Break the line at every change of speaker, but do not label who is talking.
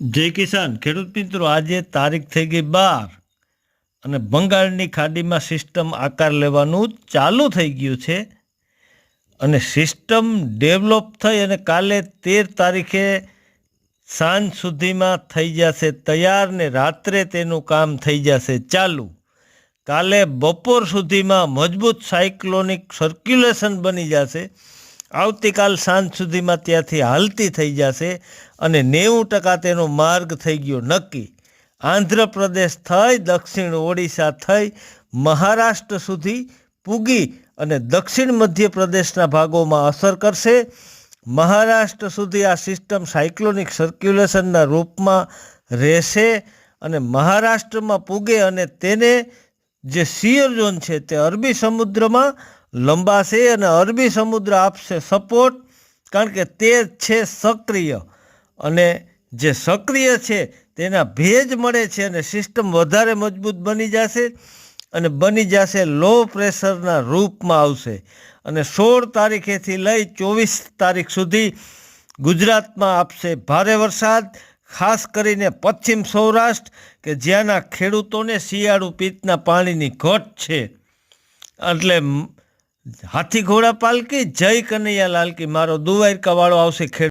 જય કિસાન ખેડૂત મિત્રો, આજે તારીખ થઈ ગઈ 12 અને બંગાળની ખાડીમાં સિસ્ટમ આકાર લેવાનું ચાલુ થઈ ગયું છે અને સિસ્ટમ ડેવલપ થઈ અને કાલે 13 તારીખે સાંજ સુધીમાં થઈ જશે તૈયાર ને રાત્રે તેનું કામ થઈ જશે ચાલુ. કાલે બપોર સુધીમાં મજબૂત સાયક્લોનિક સર્ક્યુલેશન બની જશે. આવતીકાલ સાંજ સુધીમાં ત્યાંથી હાલતી થઈ જશે અને 90% તેનો માર્ગ થઈ ગયો નક્કી. આંધ્રપ્રદેશ થઈ દક્ષિણ ઓડિશા થઈ મહારાષ્ટ્ર સુધી પૂગી અને દક્ષિણ મધ્યપ્રદેશના ભાગોમાં અસર કરશે. મહારાષ્ટ્ર સુધી આ સિસ્ટમ સાયક્લોનિક સર્ક્યુલેશનના રૂપમાં રહેશે અને મહારાષ્ટ્રમાં પૂગે અને તેને જે સિયર ઝોન છે તે અરબી સમુદ્રમાં લંબાશે અને અરબી સમુદ્ર આપશે સપોર્ટ, કારણ કે તે છે સક્રિય અને જે સક્રિય છે તેના ભેજ મળે છે અને સિસ્ટમ વધારે મજબૂત બની જશે અને બની જશે લો પ્રેશરના રૂપમાં આવશે અને 16 તારીખેથી લઈ 24 તારીખ સુધી ગુજરાતમાં આપશે ભારે વરસાદ, ખાસ કરીને પશ્ચિમ સૌરાષ્ટ્ર કે જ્યાંના ખેડૂતોને શિયાળુ પિત્તના પાણીની ઘટ છે. એટલે હાથી ઘોડા પાલકી, જય કનૈયા લાલ કી, મારો દુવારકાવાળો આવશે ખેડૂત.